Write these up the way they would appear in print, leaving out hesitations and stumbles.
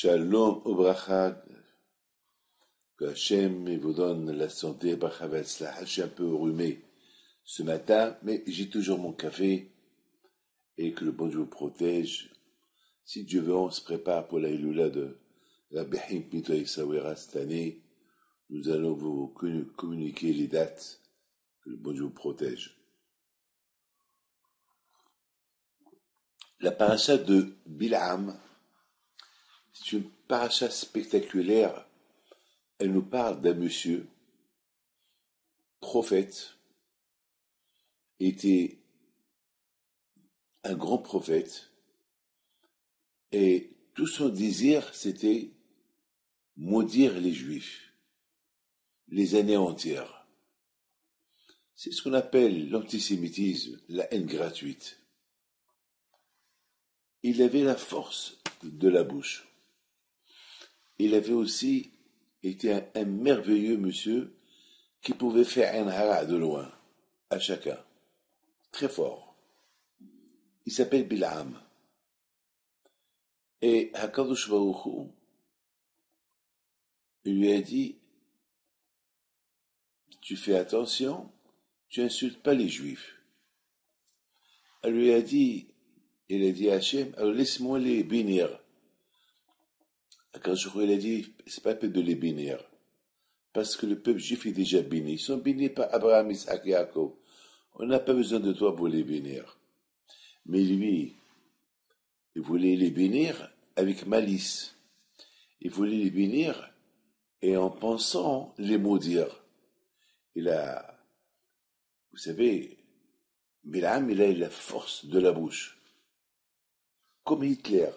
Shalom Obracha, que Hachem vous donne la santé, Bracha Vetzlacha. Je suis un peu enrhumé ce matin, mais j'ai toujours mon café et que le bon Dieu vous protège. Si Dieu veut, on se prépare pour la Iloula de Rabbi Haim Pinto Sawera cette année. Nous allons vous communiquer les dates, que le bon Dieu vous protège. La paracha de Bil'am, c'est une paracha spectaculaire. Elle nous parle d'un monsieur, prophète, était un grand prophète, et tout son désir, c'était maudire les Juifs, les anéantir. C'est ce qu'on appelle l'antisémitisme, la haine gratuite. Il avait la force de la bouche. Il avait aussi été un merveilleux monsieur qui pouvait faire un hara de loin, à chacun. Très fort. Il s'appelle Bil'am. Et Hakadosh Baruch Hu, il lui a dit, tu fais attention, tu insultes pas les Juifs. Elle lui a dit, il a dit à Hachem, alors laisse-moi les bénir. Hakadosh Baruch Hu, il a dit, c'est pas la peine de les bénir. Parce que le peuple juif est déjà béni. Ils sont bénis par Abraham, Isaac et Jacob. On n'a pas besoin de toi pour les bénir. Mais lui, il voulait les bénir avec malice. Il voulait les bénir et en pensant les maudire. Vous savez, Bil'am, il a la force de la bouche. Comme Hitler,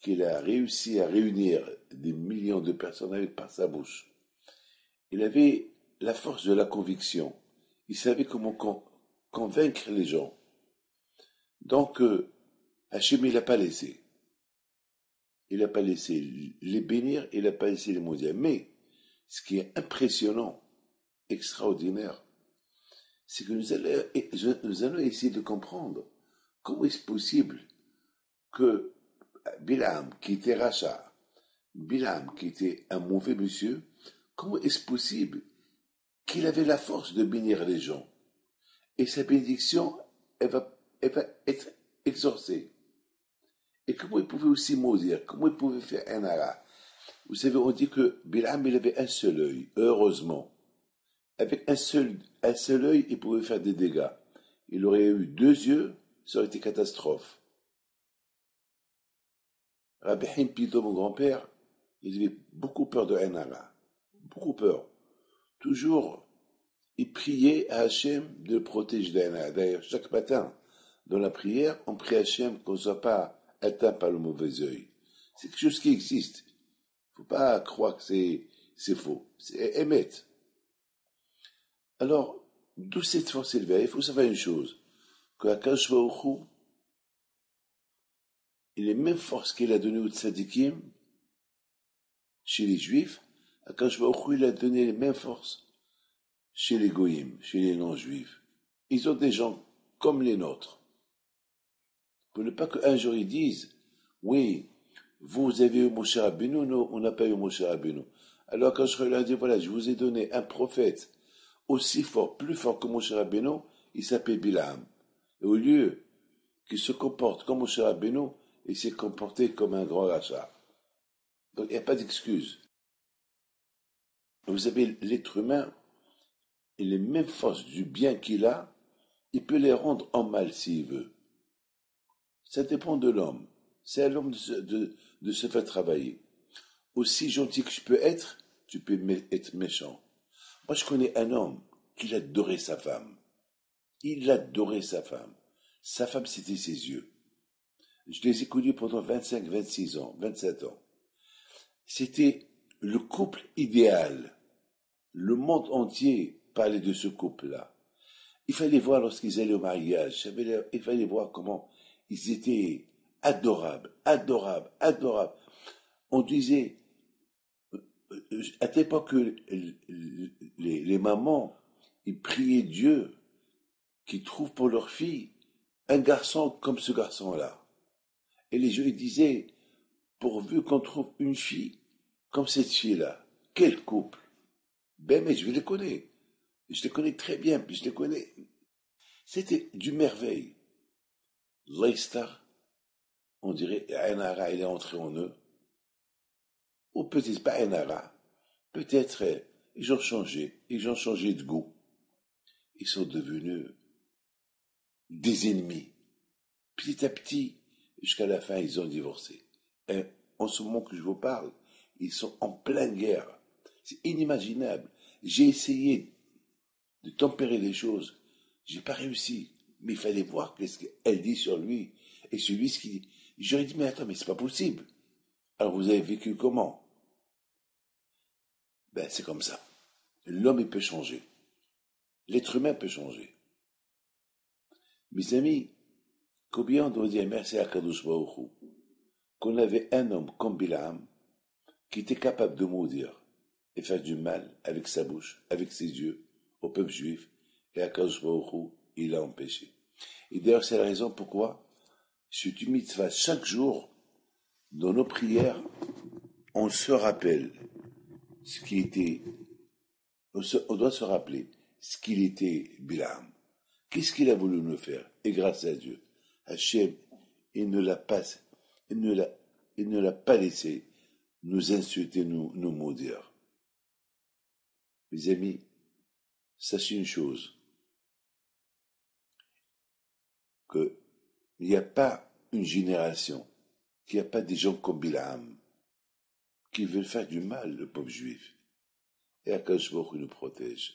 qu'il a réussi à réunir des millions de personnes par sa bouche. Il avait la force de la conviction. Il savait comment convaincre les gens. Donc, Hachem, il n'a pas laissé. Il n'a pas laissé les bénir, il n'a pas laissé les maudire. Mais, ce qui est impressionnant, extraordinaire, c'est que nous allons essayer de comprendre comment est-ce possible que Bil'am, qui était rachat, Bil'am, qui était un mauvais monsieur, comment est-ce possible qu'il avait la force de bénir les gens? Et sa bénédiction, elle va être exaucée. Et comment il pouvait aussi maudire? Comment il pouvait faire un hara? Vous savez, on dit que Bil'am, il avait un seul œil, heureusement. Avec un seul œil, il pouvait faire des dégâts. Il aurait eu deux yeux, ça aurait été catastrophe. Rabbi Haim Pinto, mon grand-père, il avait beaucoup peur de un hara. Beaucoup peur. Toujours, il priait à Hachem de le protéger d'un hara. D'ailleurs, chaque matin, dans la prière, on prie à Hachem qu'on ne soit pas atteint par le mauvais œil. C'est quelque chose qui existe. Il ne faut pas croire que c'est faux. C'est émet. Alors, d'où cette force élevée? Il faut savoir une chose, que Akadosh Baruch Hu, les mêmes forces qu'il a données aux tzadikim, chez les juifs, Akadosh Baruch Hu, il a donné les mêmes forces chez les goïms, chez les non-juifs. Ils ont des gens comme les nôtres. Pour ne pas qu'un jour ils disent, oui, vous avez eu Moshe Rabbeinu, nous, on n'a pas eu Moshe Rabbeinu. Alors quand je leur ai dit, voilà, je vous ai donné un prophète aussi fort, plus fort que Moshe Rabbeinu, il s'appelle Bil'am. Et au lieu qu'il se comporte comme Moshe Rabbeinu, il s'est comporté comme un grand rachat. Donc il n'y a pas d'excuse. Vous savez, l'être humain, et les mêmes forces du bien qu'il a, il peut les rendre en mal s'il veut. Ça dépend de l'homme. C'est à l'homme de se faire travailler. Aussi gentil que je peux être, tu peux être méchant. Moi, je connais un homme qui adorait sa femme. Il adorait sa femme. Sa femme, c'était ses yeux. Je les ai connus pendant 25, 26 ans, 27 ans. C'était le couple idéal. Le monde entier parlait de ce couple-là. Il fallait voir lorsqu'ils allaient au mariage. Il fallait voir comment ils étaient adorables, adorables, adorables. On disait, à tel point que les mamans, ils priaient Dieu qu'ils trouvent pour leur fille un garçon comme ce garçon-là. Et les gens ils disaient, pourvu qu'on trouve une fille comme cette fille-là. Quel couple! Ben, mais je les connais. Je les connais très bien, puis je les connais. C'était du merveille. Leicester, on dirait, Ainara, il est entré en eux. Ou peut-être pas Ainara. Peut-être, ils ont changé de goût. Ils sont devenus des ennemis. Petit à petit, jusqu'à la fin, ils ont divorcé. Et en ce moment que je vous parle, ils sont en pleine guerre. C'est inimaginable. J'ai essayé de tempérer les choses. J'ai pas réussi. Mais il fallait voir qu'est-ce qu'elle dit sur lui. Et sur lui, ce qu'il dit. J'aurais dit, mais attends, mais c'est pas possible. Alors vous avez vécu comment? Ben, c'est comme ça. L'homme, il peut changer. L'être humain peut changer. Mes amis, combien on doit dire merci à Kadosh Baruch Hu qu'on avait un homme comme Bilam qui était capable de maudire et faire du mal avec sa bouche, avec ses yeux, au peuple juif, et à Kadosh Baruch Hu, il l'a empêché. Et d'ailleurs, c'est la raison pourquoi, c'est une mitzvah chaque jour, dans nos prières, on se rappelle ce qui était, on doit se rappeler ce qu'il était Bilam. Qu'est-ce qu'il a voulu nous faire? Et grâce à Dieu, Hachem, il ne l'a pas laissé nous insulter, nous maudire. Mes amis, sachez une chose, qu'il n'y a pas une génération, qu'il n'y a pas des gens comme Bilam, qui veulent faire du mal au peuple juif. Et Akadosh Baruch Hu nous protège.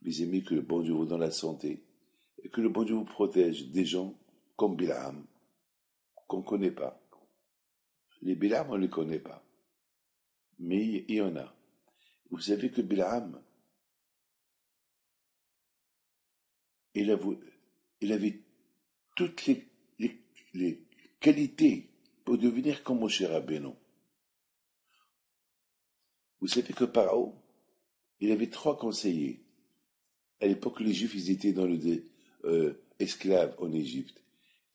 Mes amis, que le bon Dieu vous donne la santé, et que le bon Dieu vous protège des gens comme Bilam, qu'on ne connaît pas. Les Bilam, on ne les connaît pas. Mais il y en a. Vous savez que Bilam, il avait toutes les qualités pour devenir comme Moshe Rabbeinu. Vous savez que Pharaon, il avait 3 conseillers. À l'époque, les Juifs, ils étaient dans esclaves en Égypte.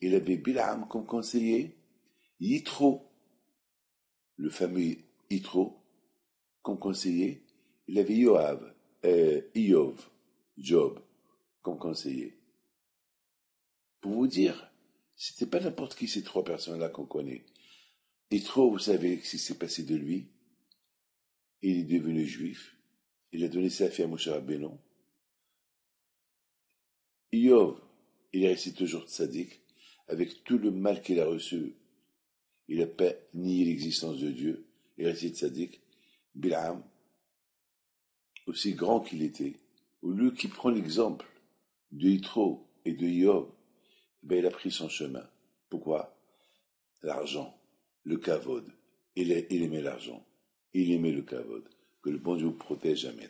Il avait Bilam comme conseiller, Yitro, le fameux Yitro, comme conseiller. Il avait Job, comme conseiller. Pour vous dire, c'était pas n'importe qui ces 3 personnes-là qu'on connaît. Yitro, vous savez ce qui s'est passé de lui. Il est devenu juif. Il a donné sa fille à Moshe Rabbeinu. Iov, il est resté toujours tzaddik, avec tout le mal qu'il a reçu. Il n'a pas nié l'existence de Dieu. Il est resté tzaddik. Bilam, aussi grand qu'il était, au lieu qu'il prend l'exemple de Yitro et de Iov, il a pris son chemin. Pourquoi? L'argent, le kavod. Il aimait l'argent. Il aimait le kavod. Que le bon Dieu vous protège. Amen.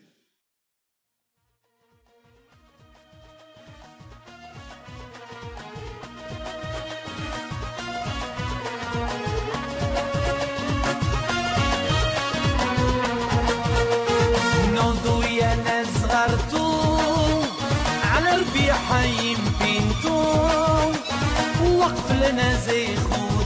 على ربيع حيم بنتو وقف لنا زي خو